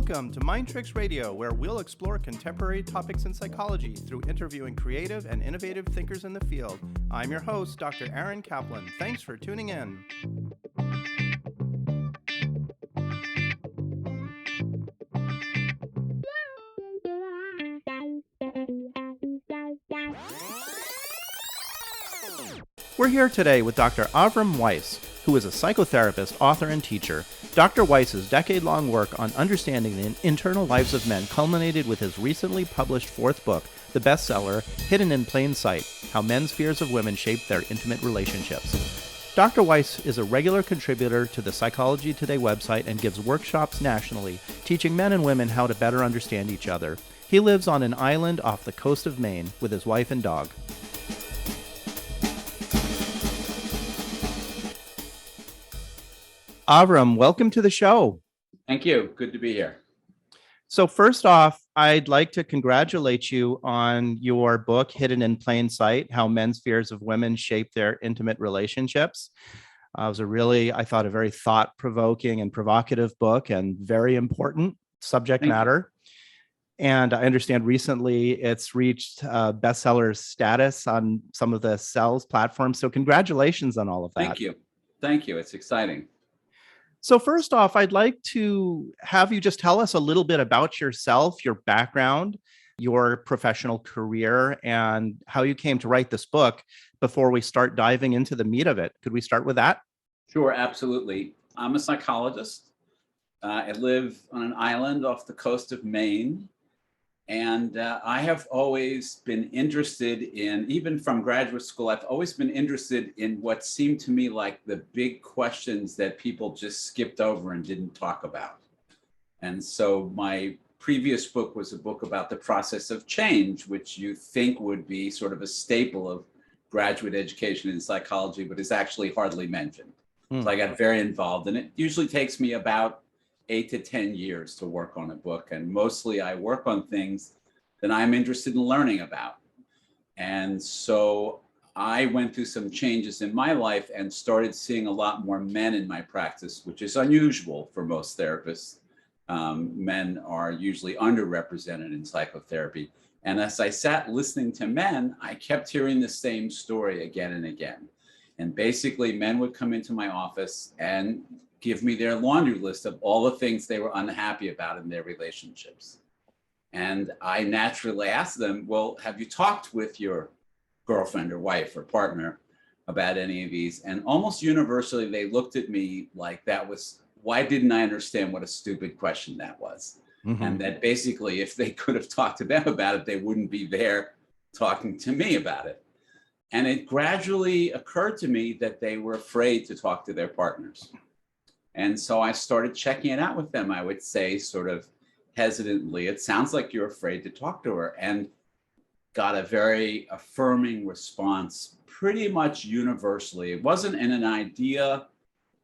Welcome to Mind Tricks Radio, where we'll explore contemporary topics in psychology through interviewing creative and innovative thinkers in the field. I'm your host, Dr. Aaron Kaplan. Thanks for tuning in. We're here today with Dr. Avrum Weiss, who is a psychotherapist, author, and teacher. Dr. Weiss's decade-long work on understanding the internal lives of men culminated with his recently published fourth book, the bestseller, Hidden in Plain Sight: How Men's Fears of Women Shape Their Intimate Relationships. Dr. Weiss is a regular contributor to the Psychology Today website and gives workshops nationally, teaching men and women how to better understand each other. He lives on an island off the coast of Maine with his wife and dog. Avrum, welcome to the show. Thank you. Good to be here. So first off, I'd like to congratulate you on your book, Hidden in Plain Sight: How Men's Fears of Women Shape Their Intimate Relationships. It was I thought, a very thought-provoking and provocative book and very important subject matter. And I understand recently it's reached bestseller status on some of the Sells platforms. So congratulations on all of that. Thank you. Thank you. It's exciting. So first off, I'd like to have you just tell us a little bit about yourself, your background, your professional career, and how you came to write this book before we start diving into the meat of it. Could we start with that? Sure, absolutely. I'm a psychologist. I live on an island off the coast of Maine. And I have always been interested in, even from graduate school, I've always been interested in what seemed to me like the big questions that people just skipped over and didn't talk about. And so my previous book was a book about the process of change, which you think would be sort of a staple of graduate education in psychology, but is actually hardly mentioned. So I got very involved, and it usually takes me about 8 to 10 years to work on a book. And mostly I work on things that I'm interested in learning about. And so I went through some changes in my life and started seeing a lot more men in my practice, which is unusual for most therapists. Men are usually underrepresented in psychotherapy. And as I sat listening to men, I kept hearing the same story again and again. And basically men would come into my office and give me their laundry list of all the things they were unhappy about in their relationships. And I naturally asked them, well, have you talked with your girlfriend or wife or partner about any of these? And almost universally, they looked at me like that was, why didn't I understand what a stupid question that was? Mm-hmm. And that basically, if they could have talked to them about it, they wouldn't be there talking to me about it. And it gradually occurred to me that they were afraid to talk to their partners. And so I started checking it out with them. I would say sort of hesitantly, it sounds like you're afraid to talk to her, and got a very affirming response pretty much universally. It wasn't an idea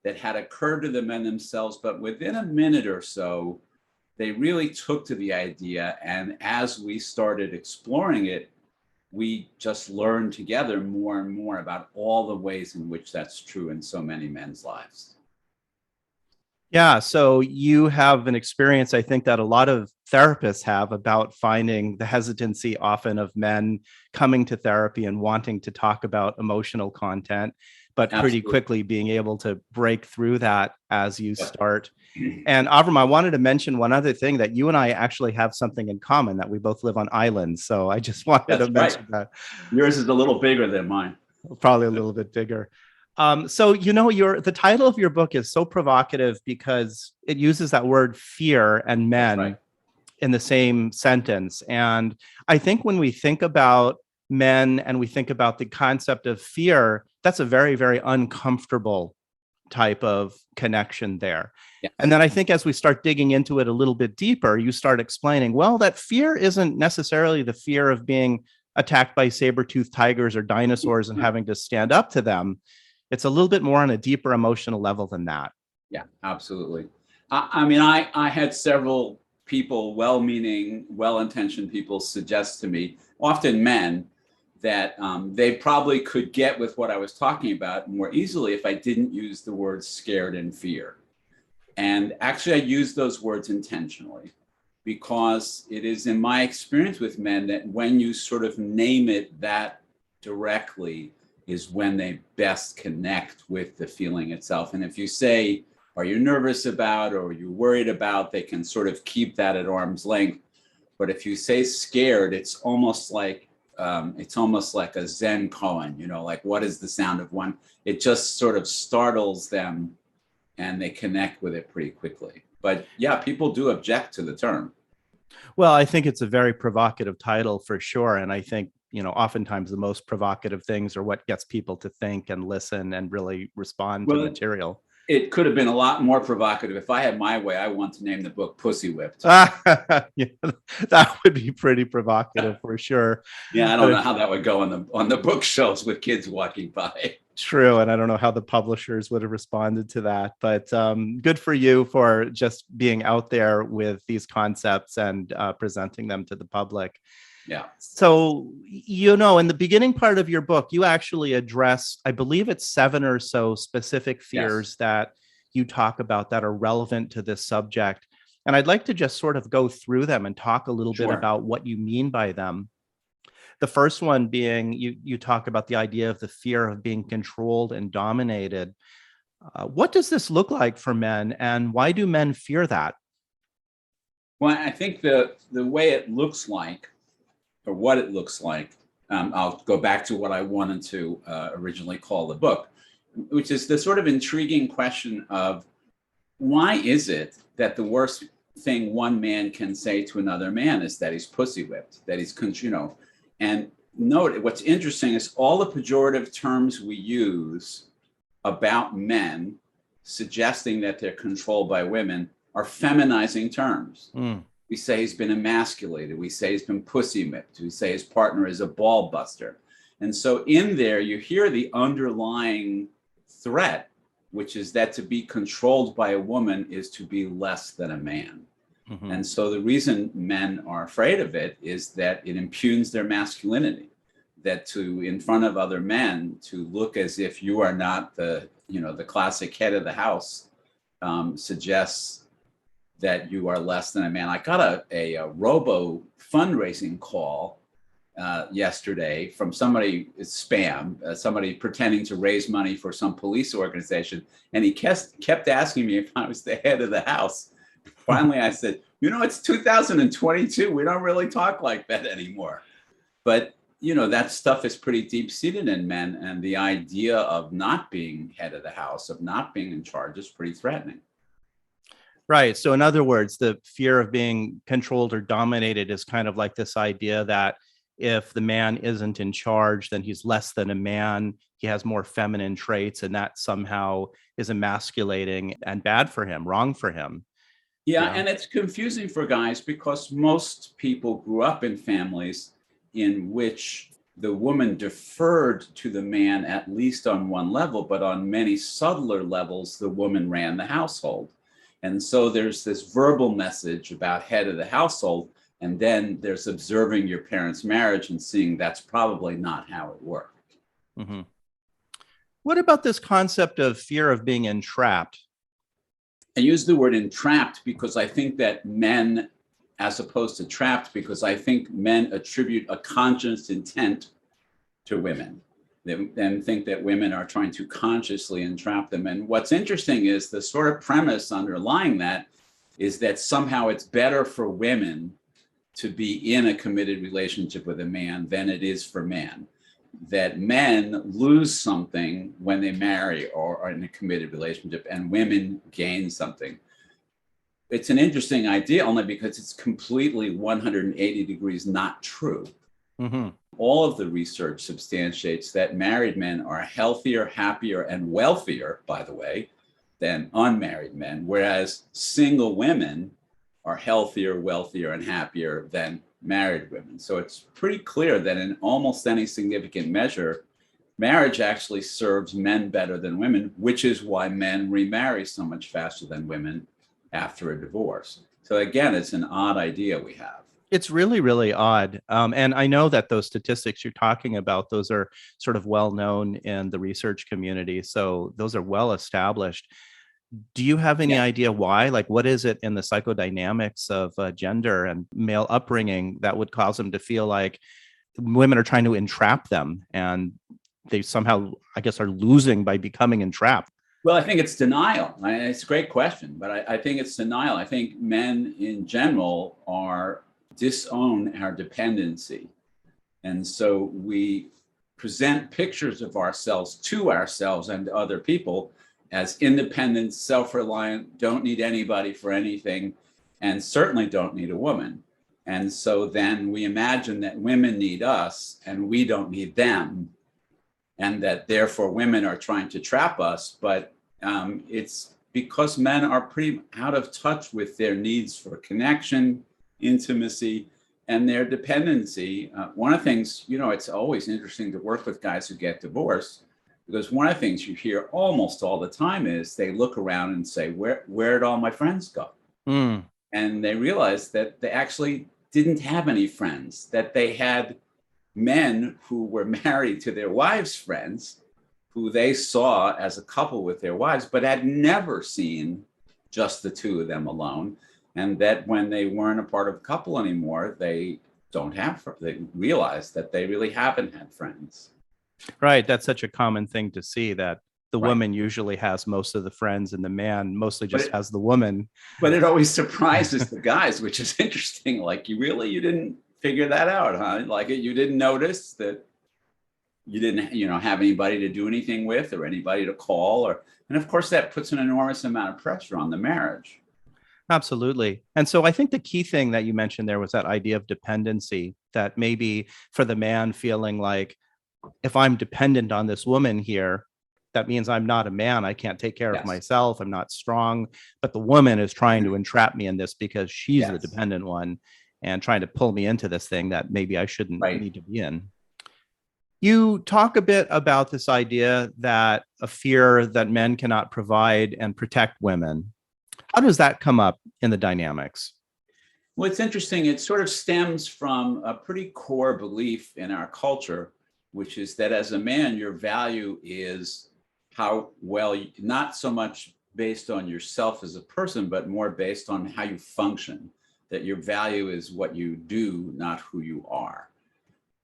that had occurred to the men themselves, but within a minute or so, they really took to the idea. And as we started exploring it, we just learned together more and more about all the ways in which that's true in so many men's lives. Yeah, so you have an experience, I think, that a lot of therapists have about finding the hesitancy often of men coming to therapy and wanting to talk about emotional content, but pretty quickly being able to break through that as you start. And Avrum, I wanted to mention one other thing, that you and I actually have something in common, that we both live on islands. So I just wanted to mention that. Yours is a little bigger than mine. Probably a little bit bigger. So, the title of your book is so provocative because it uses that word fear and men in the same sentence. And I think when we think about men and we think about the concept of fear, that's a very, very uncomfortable type of connection there. Yes. And then I think as we start digging into it a little bit deeper, you start explaining, well, that fear isn't necessarily the fear of being attacked by saber-toothed tigers or dinosaurs and having to stand up to them. It's a little bit more on a deeper emotional level than that. Yeah, absolutely. I had several people, well-meaning, well-intentioned people, suggest to me, often men, that they probably could get with what I was talking about more easily if I didn't use the words scared and fear. And actually, I use those words intentionally because it is in my experience with men that when you sort of name it that directly is when they best connect with the feeling itself. And if you say, are you nervous about, or are you worried about, they can sort of keep that at arm's length. But if you say scared, it's almost like a Zen koan, like what is the sound of one? It just sort of startles them and they connect with it pretty quickly. But yeah, people do object to the term. Well, I think it's a very provocative title for sure. And I think, oftentimes the most provocative things are what gets people to think and listen and really respond to the material. It could have been a lot more provocative. If I had my way, I want to name the book Pussy Whipped. Yeah, that would be pretty provocative for sure. Yeah, I don't know how that would go on the bookshelves with kids walking by. True. And I don't know how the publishers would have responded to that, but good for you for just being out there with these concepts and presenting them to the public. Yeah. So, in the beginning part of your book, you actually address, I believe it's 7 or so specific fears that you talk about that are relevant to this subject. And I'd like to just sort of go through them and talk a little bit about what you mean by them. The first one being you talk about the idea of the fear of being controlled and dominated. What does this look like for men, and why do men fear that? Well, I think the way it looks like, or what it looks like, I'll go back to what I wanted to originally call the book, which is the sort of intriguing question of why is it that the worst thing one man can say to another man is that he's pussy whipped, that he's, and note what's interesting is all the pejorative terms we use about men suggesting that they're controlled by women are feminizing terms. We say he's been emasculated. We say he's been pussy whipped. We say his partner is a ball buster. And so in there, you hear the underlying threat, which is that to be controlled by a woman is to be less than a man. Mm-hmm. And so the reason men are afraid of it is that it impugns their masculinity, that in front of other men, to look as if you are not the classic head of the house suggests that you are less than a man. I got a robo fundraising call yesterday from somebody, it's spam, somebody pretending to raise money for some police organization. And he kept asking me if I was the head of the house. Finally, I said, it's 2022. We don't really talk like that anymore. But, that stuff is pretty deep-seated in men. And the idea of not being head of the house, of not being in charge, is pretty threatening. Right. So in other words, the fear of being controlled or dominated is kind of like this idea that if the man isn't in charge, then he's less than a man. He has more feminine traits, and that somehow is emasculating and bad for him, wrong for him. Yeah, and it's confusing for guys because most people grew up in families in which the woman deferred to the man at least on one level, but on many subtler levels, the woman ran the household. And so there's this verbal message about head of the household, and then there's observing your parents' marriage and seeing that's probably not how it worked. Mm-hmm. What about this concept of fear of being entrapped? I use the word entrapped because I think that men, as opposed to trapped, because I think men attribute a conscious intent to women. They then think that women are trying to consciously entrap them. And what's interesting is the sort of premise underlying that is that somehow it's better for women to be in a committed relationship with a man than it is for men. That men lose something when they marry or are in a committed relationship, and women gain something. It's an interesting idea only because it's completely 180 degrees not true. Mm-hmm. All of the research substantiates that married men are healthier, happier, and wealthier, by the way, than unmarried men, whereas single women are healthier, wealthier, and happier than married women. So it's pretty clear that in almost any significant measure, marriage actually serves men better than women, which is why men remarry so much faster than women after a divorce. So again, it's an odd idea we have. It's really, really odd. And I know that those statistics you're talking about, those are sort of well known in the research community. So those are well established. Do you have any Yeah. idea why? Like, what is it in the psychodynamics of gender and male upbringing that would cause them to feel like women are trying to entrap them and they somehow, I guess, are losing by becoming entrapped? Well, I think it's denial. It's a great question, but I think it's denial. I think men in general are disown our dependency. And so we present pictures of ourselves to ourselves and to other people as independent, self-reliant, don't need anybody for anything, and certainly don't need a woman. And so then we imagine that women need us and we don't need them, and that therefore women are trying to trap us. But it's because men are pretty out of touch with their needs for connection, intimacy, and their dependency. One of the things, it's always interesting to work with guys who get divorced, because one of the things you hear almost all the time is they look around and say, where'd all my friends go? Mm. And they realize that they actually didn't have any friends, that they had men who were married to their wives' friends, who they saw as a couple with their wives, but had never seen just the two of them alone. And that when they weren't a part of a couple anymore, they realized that they really haven't had friends. Right. That's such a common thing to see, that the Right. woman usually has most of the friends and the man mostly But just has the woman. But it always surprises the guys, which is interesting. Like, you didn't figure that out, huh? Like, you didn't notice that you didn't, have anybody to do anything with or anybody to call, and of course that puts an enormous amount of pressure on the marriage. Absolutely. And so I think the key thing that you mentioned there was that idea of dependency, that maybe for the man feeling like, if I'm dependent on this woman here, that means I'm not a man. I can't take care of Yes. myself. I'm not strong. But the woman is trying to entrap me in this because she's the Yes. dependent one and trying to pull me into this thing that maybe I shouldn't Right. need to be in. You talk a bit about this idea that a fear that men cannot provide and protect women. How does that come up in the dynamics? Well, it's interesting. It sort of stems from a pretty core belief in our culture, which is that as a man, your value is how well, not so much based on yourself as a person, but more based on how you function, that your value is what you do, not who you are.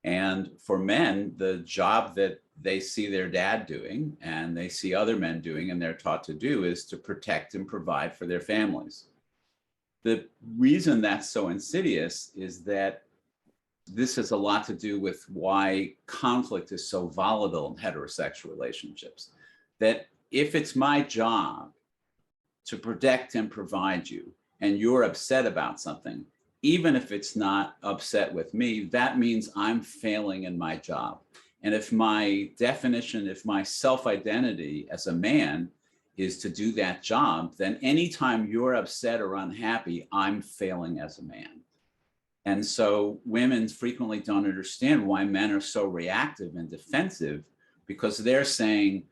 And for men, the job that they see their dad doing and they see other men doing and they're taught to do is to protect and provide for their families. The reason that's so insidious is that this has a lot to do with why conflict is so volatile in heterosexual relationships. That if it's my job to protect and provide you, and you're upset about something, even if it's not upset with me, that means I'm failing in my job. And if my definition, if my self-identity as a man is to do that job, then anytime you're upset or unhappy, I'm failing as a man. And so women frequently don't understand why men are so reactive and defensive, because they're saying,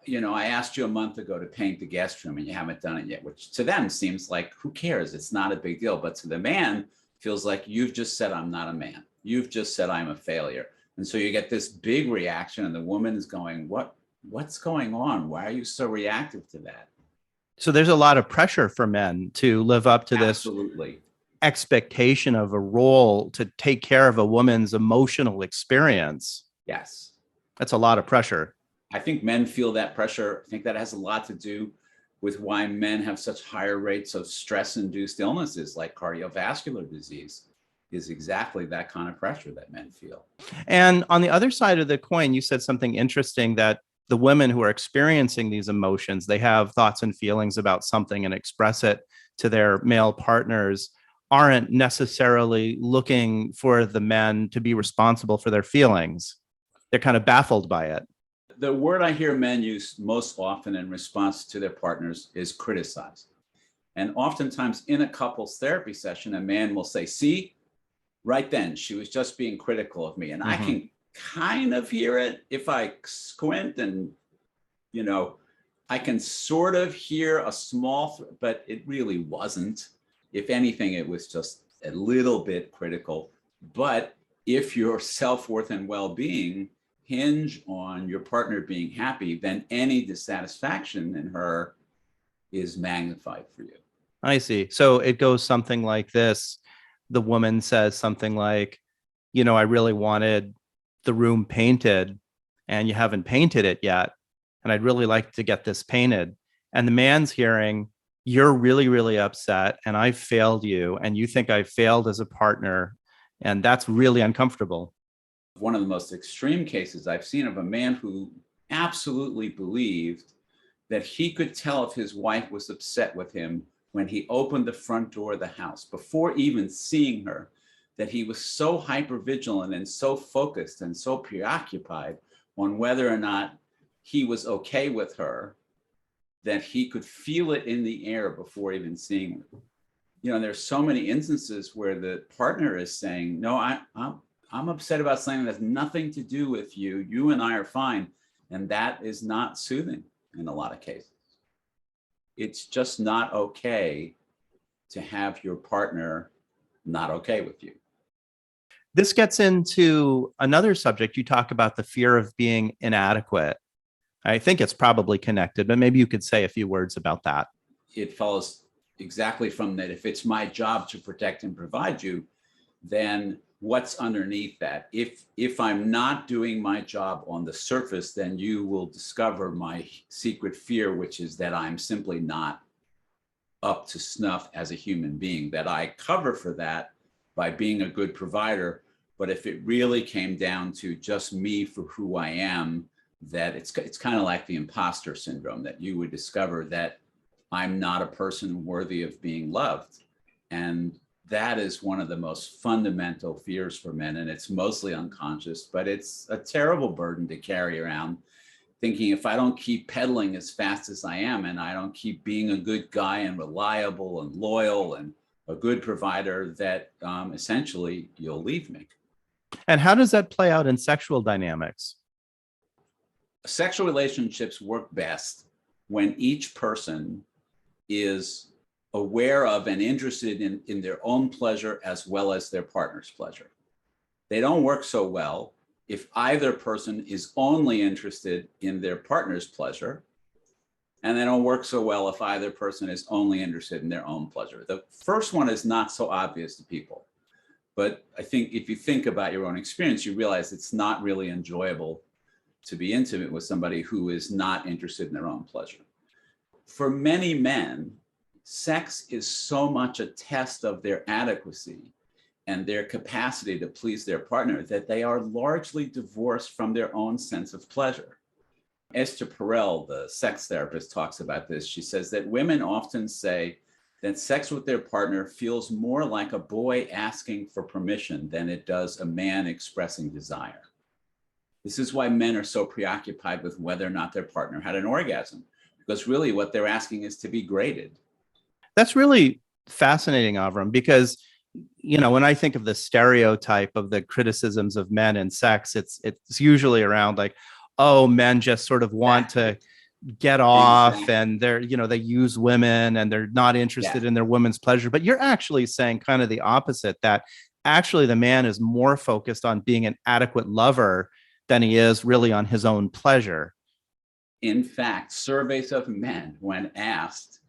I asked you a month ago to paint the guest room and you haven't done it yet, which to them seems like, who cares? It's not a big deal. But to the man, feels like you've just said I'm not a man. You've just said I'm a failure. And so you get this big reaction and the woman is going, what's going on? Why are you so reactive to that? So there's a lot of pressure for men to live up to Absolutely. This expectation of a role to take care of a woman's emotional experience. Yes. That's a lot of pressure. I think men feel that pressure. I think that has a lot to do with why men have such higher rates of stress-induced illnesses like cardiovascular disease, is exactly that kind of pressure that men feel. And on the other side of the coin, you said something interesting, that the women who are experiencing these emotions, they have thoughts and feelings about something and express it to their male partners, aren't necessarily looking for the men to be responsible for their feelings. They're kind of baffled by it. The word I hear men use most often in response to their partners is criticize. And oftentimes in a couples therapy session, a man will say, see, right then, she was just being critical of me. And I can kind of hear it if I squint and, I can sort of hear a small, but it really wasn't. If anything, it was just a little bit critical. But if your self-worth and well-being hinge on your partner being happy, then any dissatisfaction in her is magnified for you. I see. So it goes something like this. The woman says something like, I really wanted the room painted and you haven't painted it yet. And I'd really like to get this painted. And the man's hearing, you're really, really upset and I failed you. And you think I failed as a partner. And that's really uncomfortable. One of the most extreme cases I've seen of a man who absolutely believed that he could tell if his wife was upset with him when he opened the front door of the house before even seeing her, that he was so hypervigilant and so focused and so preoccupied on whether or not he was okay with her that he could feel it in the air before even seeing her. There's so many instances where the partner is saying, no, I'm upset about something that has nothing to do with you. You and I are fine. And that is not soothing in a lot of cases. It's just not okay to have your partner not okay with you. This gets into another subject. You talk about the fear of being inadequate. I think it's probably connected, but maybe you could say a few words about that. It follows exactly from that. If it's my job to protect and provide you, then what's underneath that? If I'm not doing my job on the surface, then you will discover my secret fear, which is that I'm simply not up to snuff as a human being, that I cover for that by being a good provider. But if it really came down to just me for who I am, that it's kind of like the imposter syndrome, that you would discover that I'm not a person worthy of being loved. And that is one of the most fundamental fears for men. And it's mostly unconscious, but it's a terrible burden to carry around, thinking if I don't keep pedaling as fast as I am, and I don't keep being a good guy and reliable and loyal and a good provider, that essentially you'll leave me. And how does that play out in sexual dynamics? Sexual relationships work best when each person is aware of and interested in their own pleasure as well as their partner's pleasure. They don't work so well if either person is only interested in their partner's pleasure, and they don't work so well if either person is only interested in their own pleasure. The first one is not so obvious to people, but I think if you think about your own experience, you realize it's not really enjoyable to be intimate with somebody who is not interested in their own pleasure. For many men, sex is so much a test of their adequacy and their capacity to please their partner that they are largely divorced from their own sense of pleasure. Esther Perel, the sex therapist, talks about this. She says that women often say that sex with their partner feels more like a boy asking for permission than it does a man expressing desire. This is why men are so preoccupied with whether or not their partner had an orgasm, because really what they're asking is to be graded. That's really fascinating, Avrum, because when I think of the stereotype of the criticisms of men and sex, it's usually around like, oh, men just sort of want to get off and they're, they use women and they're not interested in their women's pleasure. But you're actually saying kind of the opposite, that actually the man is more focused on being an adequate lover than he is really on his own pleasure. In fact, surveys of men, when asked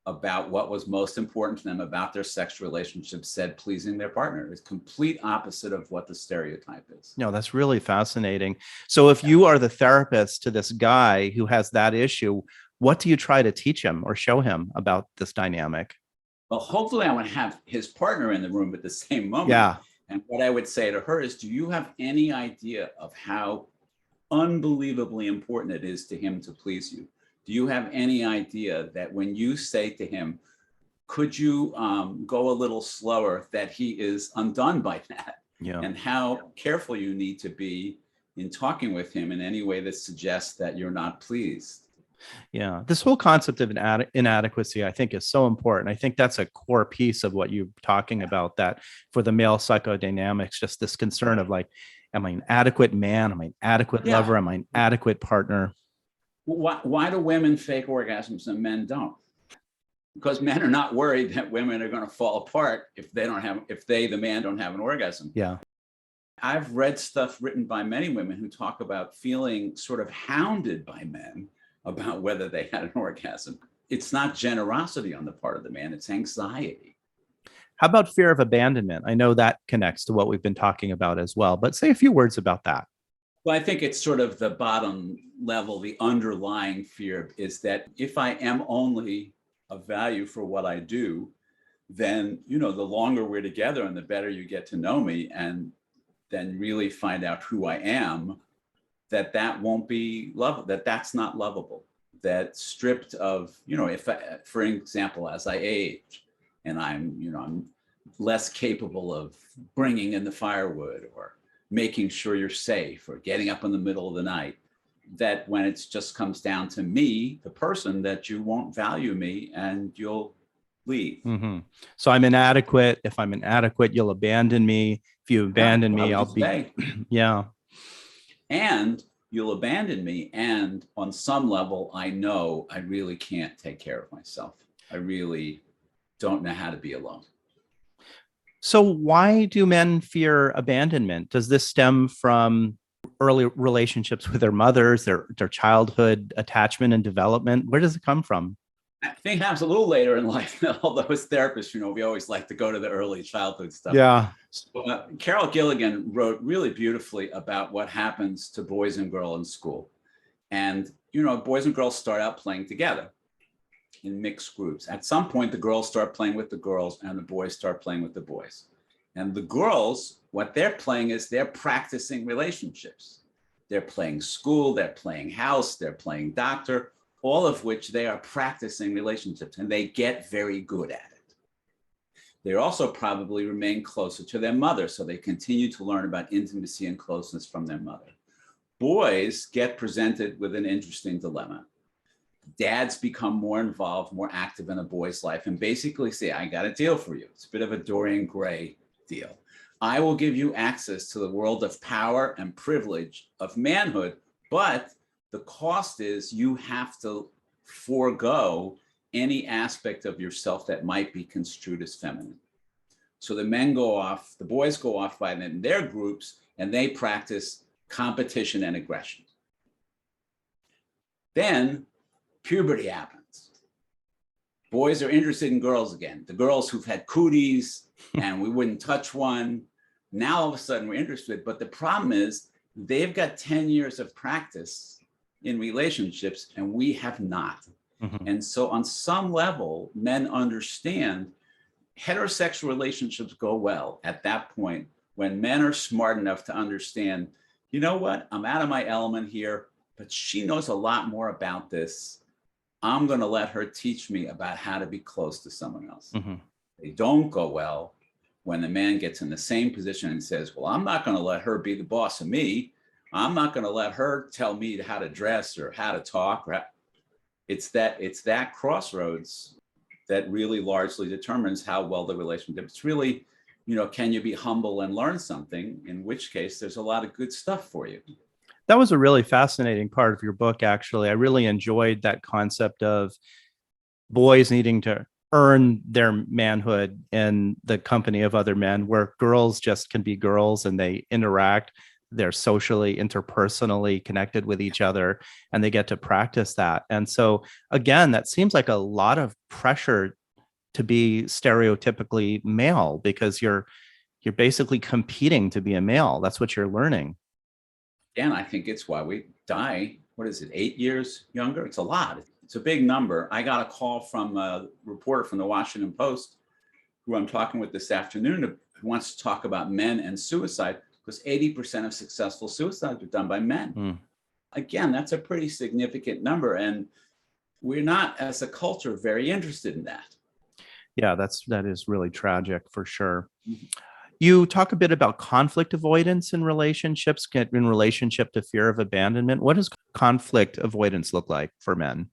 about what was most important to them about their sexual relationships, said pleasing their partner. Is complete opposite of what the stereotype is. No, that's really fascinating. So if you are the therapist to this guy who has that issue, what do you try to teach him or show him about this dynamic? Well, hopefully I would have his partner in the room at the same moment. Yeah. And what I would say to her is, do you have any idea of how unbelievably important it is to him to please you? Do you have any idea that when you say to him, could you go a little slower, that he is undone by that? Yeah. And how careful you need to be in talking with him in any way that suggests that you're not pleased. Yeah, this whole concept of inadequacy, I think, is so important. I think that's a core piece of what you're talking about, that for the male psychodynamics, just this concern of like, am I an adequate man? Am I an adequate lover? Am I an adequate partner? Why do women fake orgasms and men don't? Because men are not worried that women are going to fall apart if the man don't have an orgasm. Yeah. I've read stuff written by many women who talk about feeling sort of hounded by men about whether they had an orgasm. it's not generosity on the part of the man, it's anxiety. How about fear of abandonment? I know that connects to what we've been talking about as well, but say a few words about that. Well, I think it's sort of the bottom level, the underlying fear is that if I am only of value for what I do, then, the longer we're together and the better you get to know me and then really find out who I am, that won't be lovable, that's not lovable, that stripped of, if for example, as I age and I'm less capable of bringing in the firewood or making sure you're safe or getting up in the middle of the night, that when it just comes down to me, the person, that you won't value me and you'll leave. Mm-hmm. So I'm inadequate. If I'm inadequate, you'll abandon me. If you abandon me, I'll be, yeah. And you'll abandon me. And on some level, I know I really can't take care of myself. I really don't know how to be alone. So why do men fear abandonment? Does this stem from early relationships with their mothers, their childhood attachment and development? Where does it come from? I think it happens a little later in life. Although as therapists, we always like to go to the early childhood stuff. Yeah. So, Carol Gilligan wrote really beautifully about what happens to boys and girls in school. And, boys and girls start out playing together in mixed groups. At some point, the girls start playing with the girls and the boys start playing with the boys. And the girls, what they're playing is they're practicing relationships. They're playing school, they're playing house, they're playing doctor, all of which they are practicing relationships, and they get very good at it. They also probably remain closer to their mother, so they continue to learn about intimacy and closeness from their mother. Boys get presented with an interesting dilemma. Dads become more involved, more active in a boy's life, and basically say, I got a deal for you. It's a bit of a Dorian Gray deal. I will give you access to the world of power and privilege of manhood, but the cost is you have to forego any aspect of yourself that might be construed as feminine. So the boys go off by then their groups, and they practice competition and aggression. Then puberty happens. Boys are interested in girls again. The girls who've had cooties and we wouldn't touch one. Now all of a sudden we're interested. But the problem is they've got 10 years of practice in relationships and we have not. Mm-hmm. And so on some level, men understand heterosexual relationships go well at that point when men are smart enough to understand, you know what, I'm out of my element here, but she knows a lot more about this. I'm going to let her teach me about how to be close to someone else. Mm-hmm. They don't go well when the man gets in the same position and says, well, I'm not going to let her be the boss of me. I'm not going to let her tell me how to dress or how to talk. It's that crossroads that really largely determines how well the relationship. It's really, can you be humble and learn something? In which case, there's a lot of good stuff for you. That was a really fascinating part of your book, actually. I really enjoyed that concept of boys needing to earn their manhood in the company of other men, where girls just can be girls and they interact. They're socially, interpersonally connected with each other, and they get to practice that. And so, again, that seems like a lot of pressure to be stereotypically male, because you're basically competing to be a male. That's what you're learning. And I think it's why we die, 8 years younger? It's a lot. It's a big number. I got a call from a reporter from the Washington Post, who I'm talking with this afternoon, who wants to talk about men and suicide, because 80% of successful suicides are done by men. Mm. Again, that's a pretty significant number. And we're not, as a culture, very interested in that. Yeah, that is really tragic for sure. Mm-hmm. You talk a bit about conflict avoidance in relationships, in relationship to fear of abandonment. What does conflict avoidance look like for men?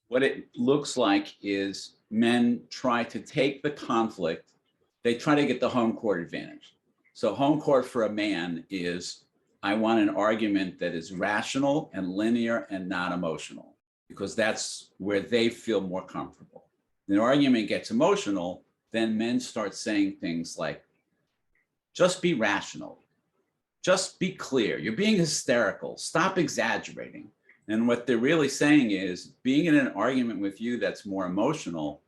What it looks like is men try to take the conflict, they try to get the home court advantage. So home court for a man is, I want an argument that is rational and linear and not emotional, because that's where they feel more comfortable. An argument gets emotional, then men start saying things like, just be rational, just be clear, you're being hysterical, stop exaggerating. And what they're really saying is being in an argument with you that's more emotional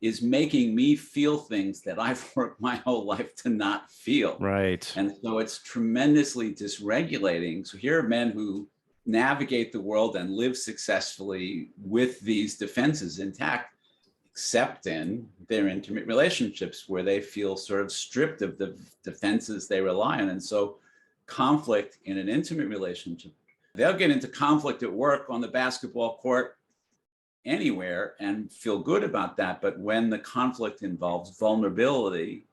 is making me feel things that I've worked my whole life to not feel. Right. And so it's tremendously dysregulating. So here are men who navigate the world and live successfully with these defenses intact, except in their intimate relationships where they feel sort of stripped of the defenses they rely on. And so conflict in an intimate relationship, they'll get into conflict at work, on the basketball court, anywhere, and feel good about that. But when the conflict involves vulnerability,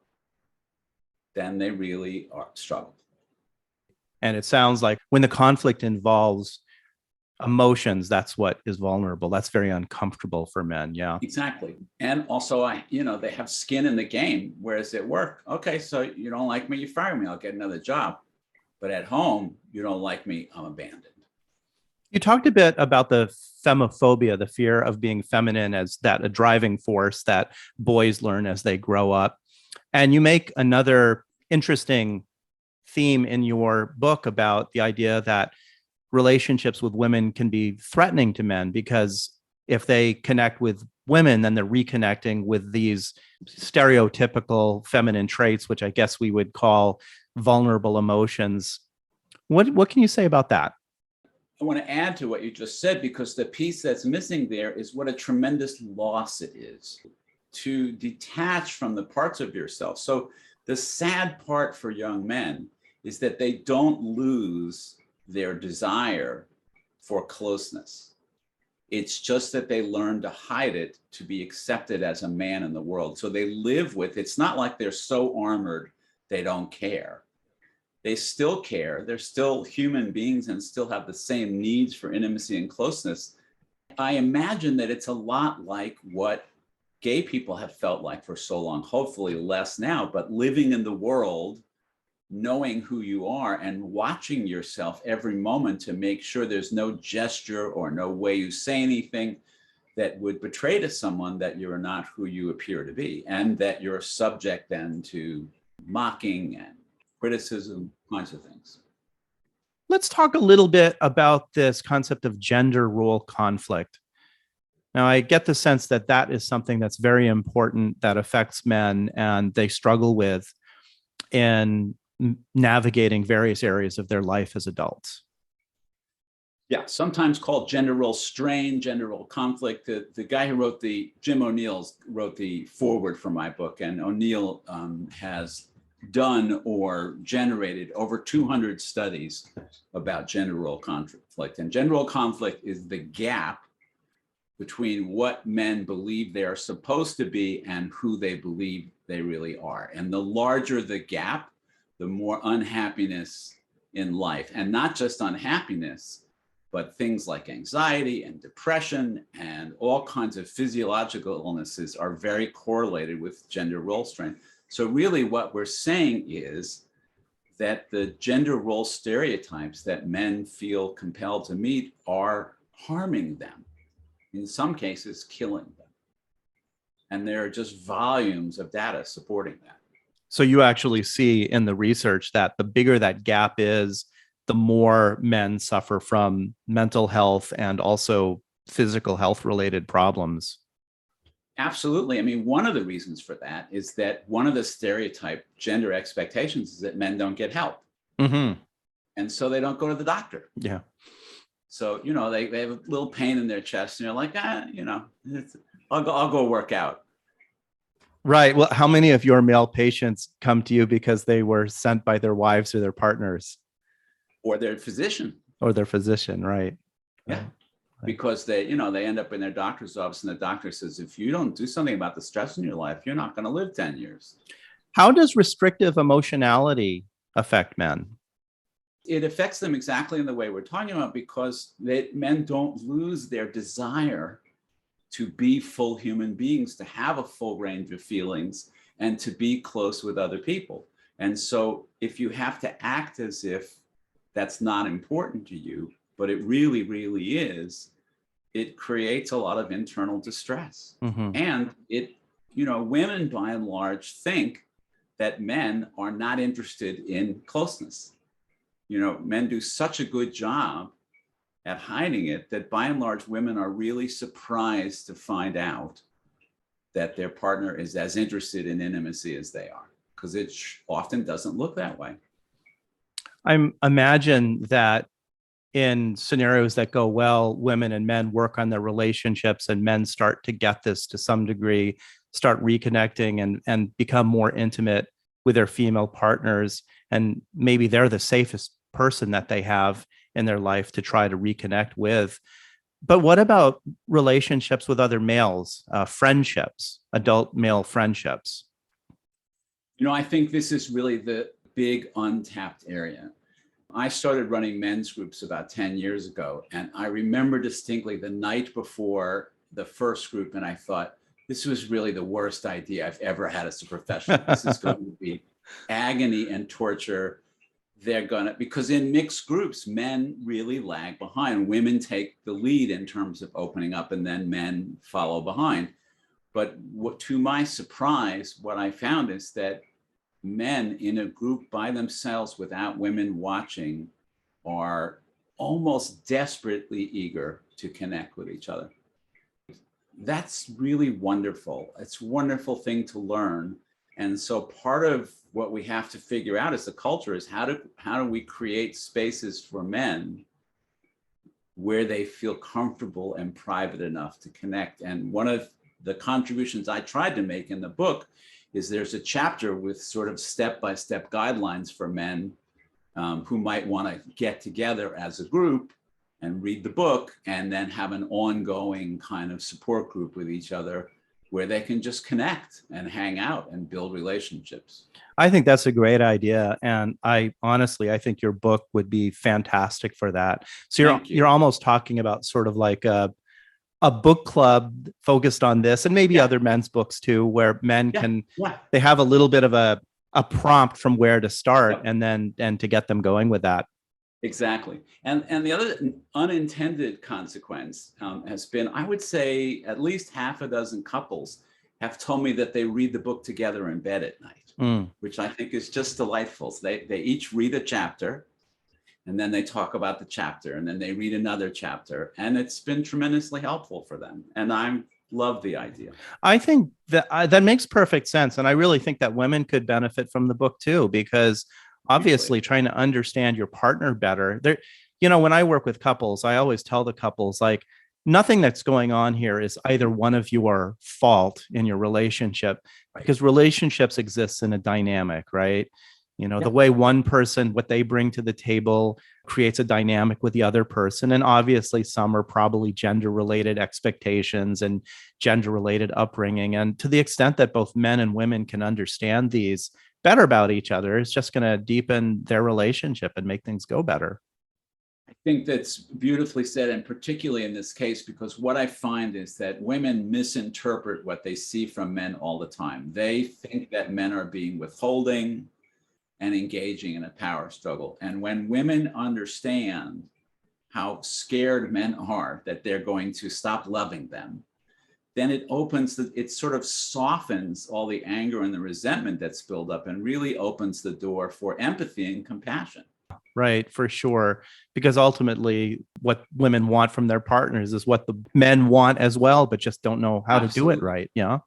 then they really are struggle. And it sounds like when the conflict involves emotions, that's what is vulnerable. That's very uncomfortable for men. Yeah. Exactly. And also, they have skin in the game, whereas at work, okay, so you don't like me, you fire me, I'll get another job. But at home, you don't like me, I'm abandoned. You talked a bit about the femophobia, the fear of being feminine, as that a driving force that boys learn as they grow up. And you make another interesting theme in your book about the idea that relationships with women can be threatening to men, because if they connect with women, then they're reconnecting with these stereotypical feminine traits, which I guess we would call vulnerable emotions. What can you say about that? I want to add to what you just said, because the piece that's missing there is what a tremendous loss it is to detach from the parts of yourself. So the sad part for young men is that they don't lose their desire for closeness. It's just that they learn to hide it to be accepted as a man in the world. So they live with, it's not like they're so armored they don't care. They still care. They're still human beings and still have the same needs for intimacy and closeness. I imagine that it's a lot like what gay people have felt like for so long, hopefully less now, but living in the world, knowing who you are and watching yourself every moment to make sure there's no gesture or no way you say anything that would betray to someone that you're not who you appear to be, and that you're subject then to mocking and criticism, kinds of things. Let's talk a little bit about this concept of gender role conflict. Now, I get the sense that that is something that's very important, that affects men, and they struggle with in navigating various areas of their life as adults. Yeah, sometimes called gender role strain, gender role conflict. The guy who wrote Jim O'Neill wrote the foreword for my book, and O'Neill has done or generated over 200 studies about gender role conflict. And gender role conflict is the gap between what men believe they are supposed to be and who they believe they really are. And the larger the gap, the more unhappiness in life, and not just unhappiness, but things like anxiety and depression and all kinds of physiological illnesses are very correlated with gender role strain. So really what we're saying is that the gender role stereotypes that men feel compelled to meet are harming them, in some cases killing them. And there are just volumes of data supporting that. So you actually see in the research that the bigger that gap is, the more men suffer from mental health and also physical health related problems. Absolutely. I mean, one of the reasons for that is that one of the stereotype gender expectations is that men don't get help. Mm-hmm. And so they don't go to the doctor. Yeah. So, they have a little pain in their chest and you're like, I'll go work out. Right. Well, how many of your male patients come to you because they were sent by their wives or their partners? Or their physician. Or their physician, right. Yeah. Right. Because they end up in their doctor's office and the doctor says, if you don't do something about the stress in your life, you're not going to live 10 years. How does restrictive emotionality affect men? It affects them exactly in the way we're talking about, because men don't lose their desire to be full human beings, to have a full range of feelings, and to be close with other people. And so if you have to act as if that's not important to you, but it really, really is, it creates a lot of internal distress. Mm-hmm. And women by and large think that men are not interested in closeness. Men do such a good job at hiding it, that by and large, women are really surprised to find out that their partner is as interested in intimacy as they are, because it often doesn't look that way. I imagine that in scenarios that go well, women and men work on their relationships and men start to get this to some degree, start reconnecting and become more intimate with their female partners. And maybe they're the safest person that they have in their life to try to reconnect with. But what about relationships with other males, friendships, adult male friendships? I think this is really the big untapped area. I started running men's groups about 10 years ago, and I remember distinctly the night before the first group, and I thought, this was really the worst idea I've ever had as a professional. This is going to be agony and torture. Because in mixed groups, men really lag behind. Women take the lead in terms of opening up, and then men follow behind. But to my surprise, what I found is that men in a group by themselves without women watching are almost desperately eager to connect with each other. That's really wonderful. It's a wonderful thing to learn. And so part of what we have to figure out as a culture is how do we create spaces for men where they feel comfortable and private enough to connect. And one of the contributions I tried to make in the book is there's a chapter with sort of step-by-step guidelines for men who might want to get together as a group and read the book and then have an ongoing kind of support group with each other where they can just connect and hang out and build relationships. I think that's a great idea. And I think your book would be fantastic for that. So you're almost talking about sort of like a book club focused on this, and maybe other men's books too, where men they have a little bit of a prompt from where to start and to get them going with that. Exactly. And the other unintended consequence has been, I would say at least half a dozen couples have told me that they read the book together in bed at night, which I think is just delightful. So they each read a chapter, and then they talk about the chapter, and then they read another chapter, and it's been tremendously helpful for them. And I love the idea. I think that that makes perfect sense. And I really think that women could benefit from the book too, because obviously trying to understand your partner better. When I work with couples, I always tell the couples, like, nothing that's going on here is either one of your fault in your relationship, because relationships exist in a dynamic, right? The way one person, what they bring to the table creates a dynamic with the other person. And obviously some are probably gender related expectations and gender related upbringing. And to the extent that both men and women can understand these better about each other, it's just going to deepen their relationship and make things go better. I think that's beautifully said, and particularly in this case, because what I find is that women misinterpret what they see from men all the time. They think that men are being withholding and engaging in a power struggle. And when women understand how scared men are that they're going to stop loving them, then it sort of softens all the anger and the resentment that's built up and really opens the door for empathy and compassion. Right, for sure. Because ultimately, what women want from their partners is what the men want as well, but just don't know how to do it right. Yeah.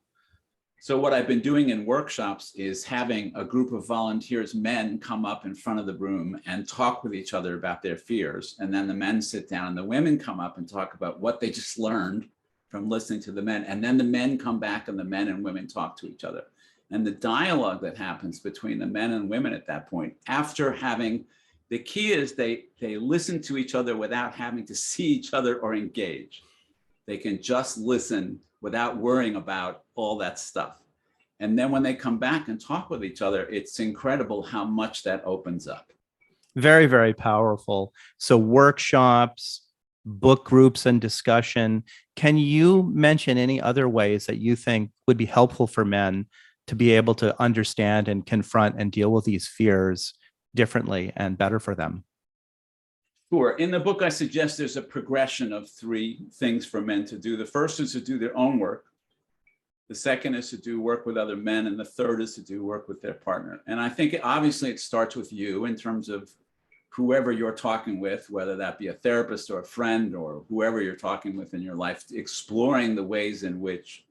So what I've been doing in workshops is having a group of volunteers, men, come up in front of the room and talk with each other about their fears. And then the men sit down and the women come up and talk about what they just learned from listening to the men. And then the men come back and the men and women talk to each other. And the dialogue that happens between the men and women at that point, the key is they listen to each other without having to see each other or engage. They can just listen without worrying about all that stuff. And then when they come back and talk with each other, it's incredible how much that opens up. Very, very powerful. So workshops, book groups, and discussion. Can you mention any other ways that you think would be helpful for men to be able to understand and confront and deal with these fears differently and better for them? Sure. In the book, I suggest there's a progression of 3 things for men to do. The first is to do their own work. The second is to do work with other men. And the third is to do work with their partner. And I think obviously it starts with you in terms of whoever you're talking with, whether that be a therapist or a friend or whoever you're talking with in your life, exploring the ways in which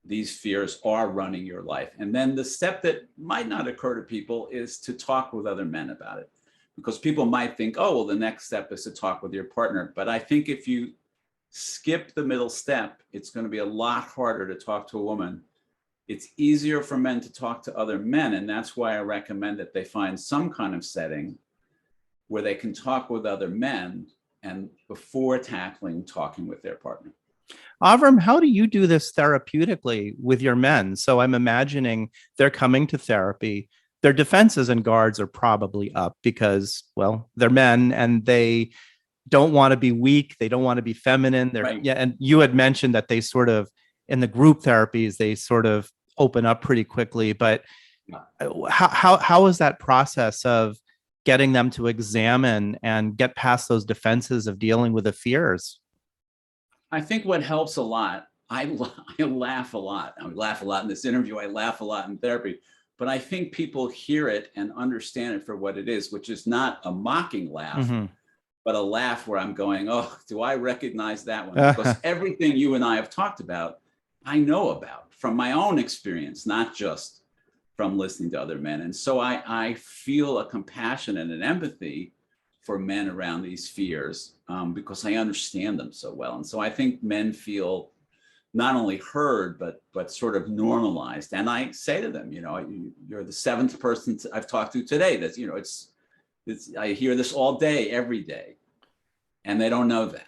these fears are running your life. And then the step that might not occur to people is to talk with other men about it. Because people might think, oh, well, the next step is to talk with your partner. But I think if you skip the middle step, it's going to be a lot harder to talk to a woman. It's easier for men to talk to other men. And that's why I recommend that they find some kind of setting where they can talk with other men and before tackling talking with their partner. Avrum, how do you do this therapeutically with your men? So I'm imagining they're coming to therapy. Their defenses and guards are probably up because, well, they're men and they don't want to be weak. They don't want to be feminine. Right. Yeah. And you had mentioned that they sort of, in the group therapies, they sort of open up pretty quickly. But how is that process of getting them to examine and get past those defenses of dealing with the fears? I think what helps a lot, I laugh a lot. I laugh a lot in this interview. I laugh a lot in therapy. But I think people hear it and understand it for what it is, which is not a mocking laugh, but a laugh where I'm going, oh, do I recognize that one? Because everything you and I have talked about, I know about from my own experience, not just from listening to other men. And so I feel a compassion and an empathy for men around these fears because I understand them so well. And so I think men feel not only heard, but sort of normalized. And I say to them, you're the seventh person I've talked to today. That's, I hear this all day, every day, and they don't know that.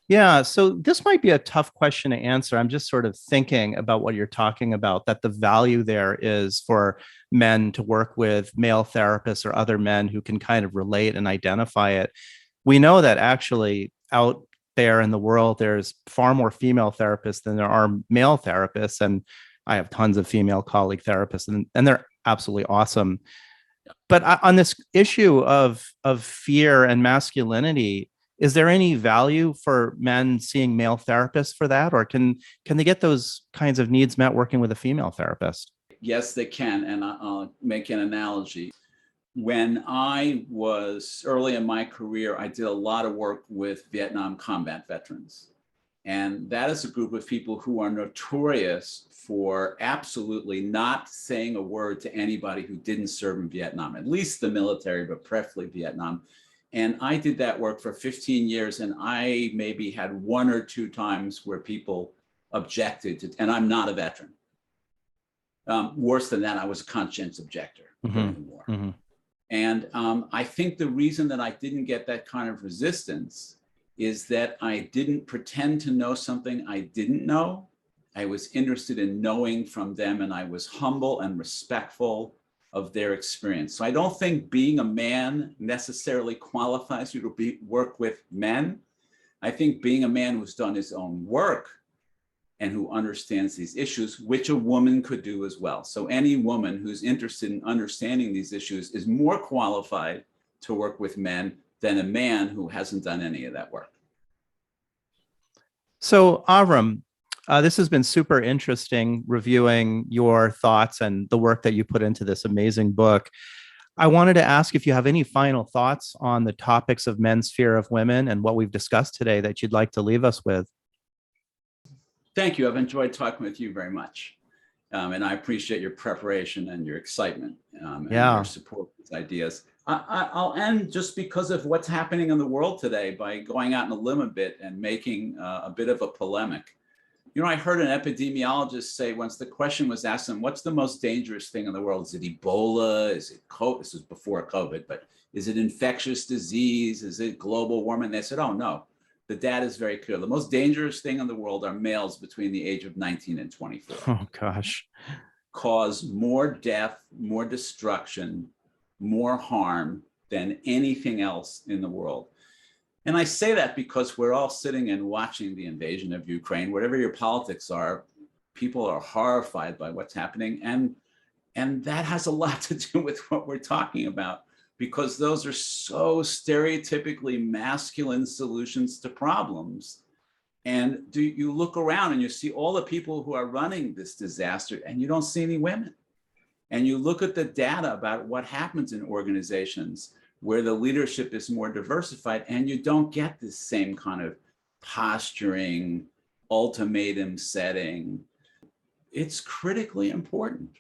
Yeah, so this might be a tough question to answer. I'm just sort of thinking about what you're talking about, that the value there is for men to work with male therapists or other men who can kind of relate and identify it. We know that actually out there in the world, there's far more female therapists than there are male therapists. And I have tons of female colleague therapists, and they're absolutely awesome. But on this issue of fear and masculinity, is there any value for men seeing male therapists for that? Or can they get those kinds of needs met working with a female therapist? Yes, they can. And I'll make an analogy. When I was early in my career, I did a lot of work with Vietnam combat veterans. And that is a group of people who are notorious for absolutely not saying a word to anybody who didn't serve in Vietnam, at least the military, but preferably Vietnam. And I did that work for 15 years, and I maybe had one or two times where people objected to, and I'm not a veteran. Worse than that, I was a conscientious objector during the war. And I think the reason that I didn't get that kind of resistance is that I didn't pretend to know something I didn't know. I was interested in knowing from them, and I was humble and respectful of their experience. So I don't think being a man necessarily qualifies you to work with men. I think being a man who's done his own work and who understands these issues, which a woman could do as well. So any woman who's interested in understanding these issues is more qualified to work with men than a man who hasn't done any of that work. So Avrum, this has been super interesting reviewing your thoughts and the work that you put into this amazing book. I wanted to ask if you have any final thoughts on the topics of men's fear of women and what we've discussed today that you'd like to leave us with. Thank you. I've enjoyed talking with you very much. And I appreciate your preparation and your excitement and your support for these ideas. I'll end just because of what's happening in the world today by going out on a limb a bit and making a bit of a polemic. I heard an epidemiologist say once the question was asked him, what's the most dangerous thing in the world? Is it Ebola? Is it COVID? This was before COVID, but is it infectious disease? Is it global warming? They said, oh, no. The data is very clear. The most dangerous thing in the world are males between the age of 19 and 24. Oh, gosh. Cause more death, more destruction, more harm than anything else in the world. And I say that because we're all sitting and watching the invasion of Ukraine. Whatever your politics are, people are horrified by what's happening. And that has a lot to do with what we're talking about, because those are so stereotypically masculine solutions to problems. And you look around and you see all the people who are running this disaster, and you don't see any women. And you look at the data about what happens in organizations. where the leadership is more diversified, and you don't get this same kind of posturing, ultimatum setting. It's critically important.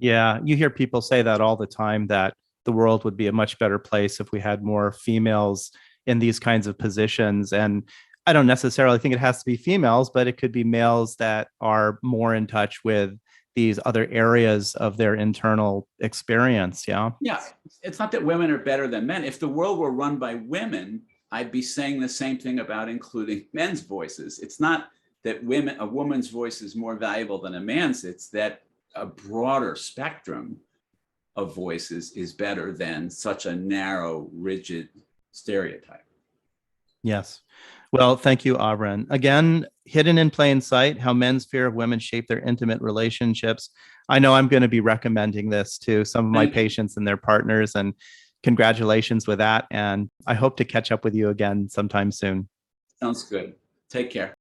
Yeah, you hear people say that all the time, that the world would be a much better place if we had more females in these kinds of positions. And I don't necessarily think it has to be females, but it could be males that are more in touch with these other areas of their internal experience. Yeah. Yeah. It's not that women are better than men. If the world were run by women, I'd be saying the same thing about including men's voices. It's not that a woman's voice is more valuable than a man's. It's that a broader spectrum of voices is better than such a narrow, rigid stereotype. Yes. Well, thank you, Avrum. Again, Hidden in Plain Sight, How Men's Fear of Women Shape Their Intimate Relationships. I know I'm going to be recommending this to some of my patients and their partners, and congratulations with that. And I hope to catch up with you again sometime soon. Sounds good. Take care.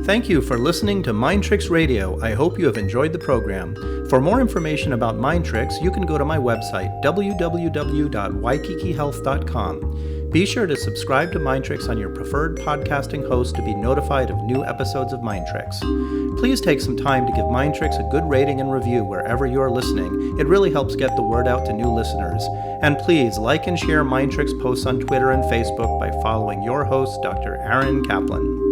Thank you for listening to Mind Tricks Radio. I hope you have enjoyed the program. For more information about Mind Tricks, you can go to my website, www.waikikihealth.com. Be sure to subscribe to Mind Tricks on your preferred podcasting host to be notified of new episodes of Mind Tricks. Please take some time to give Mind Tricks a good rating and review wherever you are listening. It really helps get the word out to new listeners. And please like and share Mind Tricks posts on Twitter and Facebook by following your host, Dr. Aaron Kaplan.